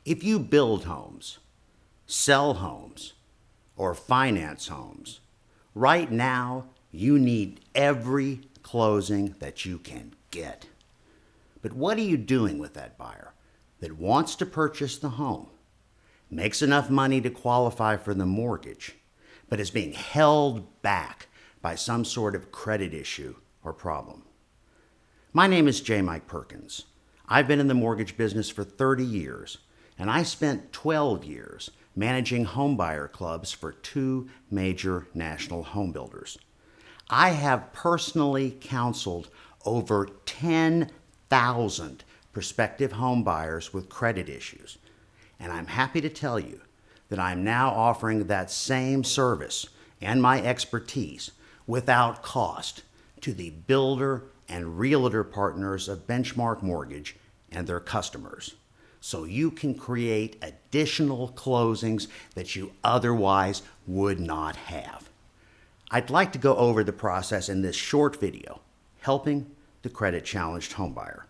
If you build homes, sell homes, or finance homes, right now you need every closing that you can get. But what are you doing with that buyer that wants to purchase the home, makes enough money to qualify for the mortgage, but is being held back by some sort of credit issue or problem? My name is J. Mike Perkins. I've been in the mortgage business for 30 years, and I spent 12 years managing homebuyer clubs for 2 major national homebuilders. I have personally counseled over 10,000 prospective homebuyers with credit issues, and I'm happy to tell you that I'm now offering that same service and my expertise without cost to the builder and realtor partners of Benchmark Mortgage and their customers, so you can create additional closings that you otherwise would not have. I'd like to go over the process in this short video, helping the credit-challenged homebuyer.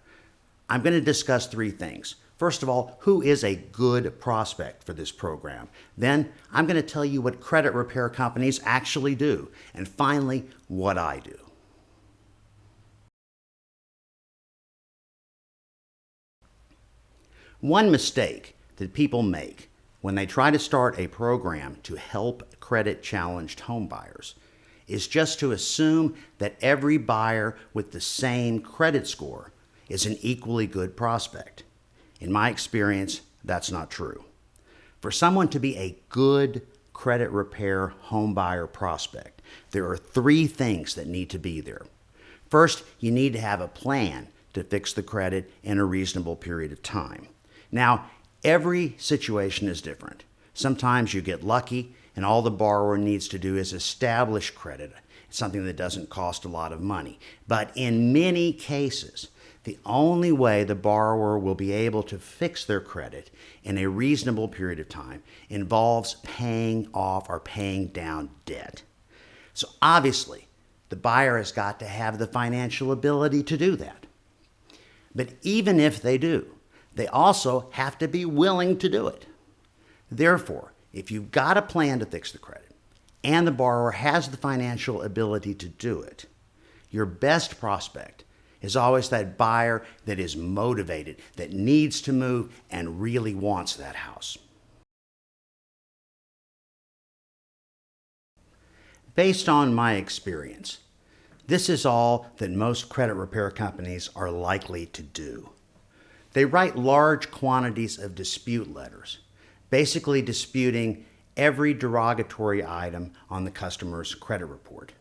I'm going to discuss 3 things. First of all, who is a good prospect for this program? Then I'm going to tell you what credit repair companies actually do. And finally, what I do. One mistake that people make when they try to start a program to help credit-challenged homebuyers is just to assume that every buyer with the same credit score is an equally good prospect. In my experience, that's not true. For someone to be a good credit repair homebuyer prospect, there are 3 things that need to be there. First, you need to have a plan to fix the credit in a reasonable period of time. Now, every situation is different. Sometimes you get lucky and all the borrower needs to do is establish credit. It's something that doesn't cost a lot of money. But in many cases, the only way the borrower will be able to fix their credit in a reasonable period of time involves paying off or paying down debt. So obviously, the buyer has got to have the financial ability to do that. But even if they do, they also have to be willing to do it. Therefore, if you've got a plan to fix the credit and the borrower has the financial ability to do it, your best prospect is always that buyer that is motivated, that needs to move and really wants that house. Based on my experience, this is all that most credit repair companies are likely to do. They write large quantities of dispute letters, basically disputing every derogatory item on the customer's credit report.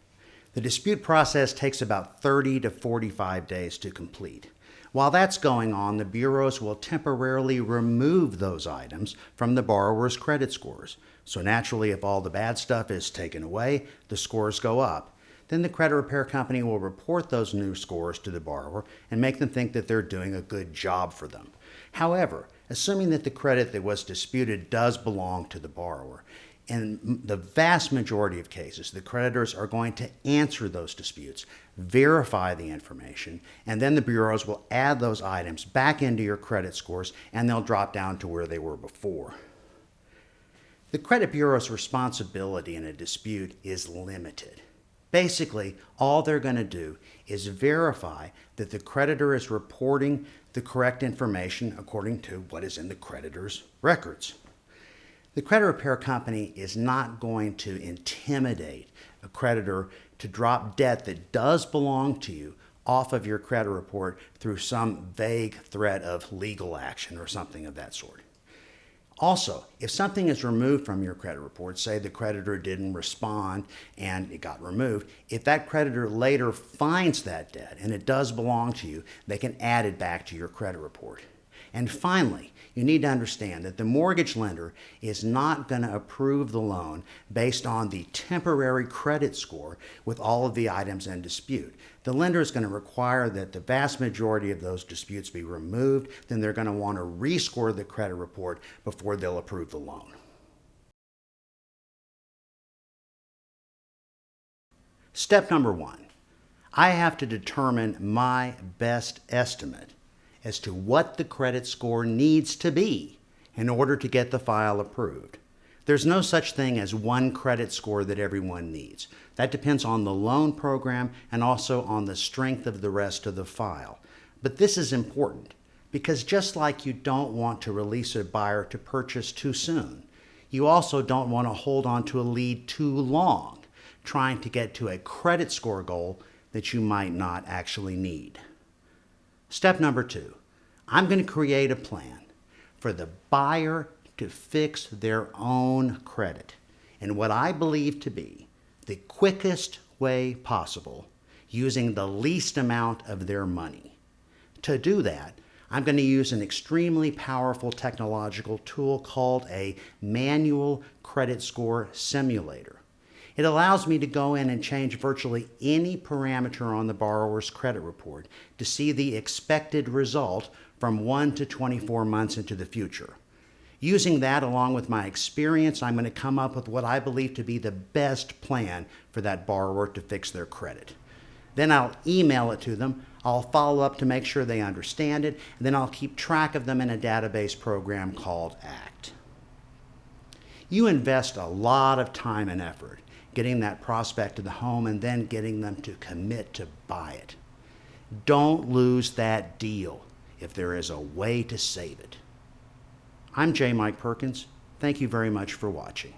The dispute process takes about 30 to 45 days to complete. While that's going on, the bureaus will temporarily remove those items from the borrower's credit scores. So naturally, if all the bad stuff is taken away, the scores go up. Then the credit repair company will report those new scores to the borrower and make them think that they're doing a good job for them. However, assuming that the credit that was disputed does belong to the borrower, in the vast majority of cases, the creditors are going to answer those disputes, verify the information, and then the bureaus will add those items back into your credit scores and they'll drop down to where they were before. The credit bureau's responsibility in a dispute is limited. Basically, all they're going to do is verify that the creditor is reporting the correct information according to what is in the creditor's records. The credit repair company is not going to intimidate a creditor to drop debt that does belong to you off of your credit report through some vague threat of legal action or something of that sort. Also, if something is removed from your credit report, say the creditor didn't respond and it got removed, if that creditor later finds that debt and it does belong to you, they can add it back to your credit report. And finally, you need to understand that the mortgage lender is not going to approve the loan based on the temporary credit score with all of the items in dispute. The lender is going to require that the vast majority of those disputes be removed. Then they're going to want to rescore the credit report before they'll approve the loan. Step number 1, I have to determine my best estimate as to what the credit score needs to be in order to get the file approved. There's no such thing as one credit score that everyone needs. That depends on the loan program and also on the strength of the rest of the file. But this is important because just like you don't want to release a buyer to purchase too soon, you also don't want to hold on to a lead too long, trying to get to a credit score goal that you might not actually need. Step number 2, I'm going to create a plan for the buyer to fix their own credit in what I believe to be the quickest way possible, using the least amount of their money. To do that, I'm going to use an extremely powerful technological tool called a manual credit score simulator. It allows me to go in and change virtually any parameter on the borrower's credit report to see the expected result from 1 to 24 months into the future. Using that along with my experience, I'm going to come up with what I believe to be the best plan for that borrower to fix their credit. Then I'll email it to them. I'll follow up to make sure they understand it, and then I'll keep track of them in a database program called ACT. You invest a lot of time and effort getting that prospect to the home and then getting them to commit to buy it. Don't lose that deal if there is a way to save it. I'm J. Mike Perkins. Thank you very much for watching.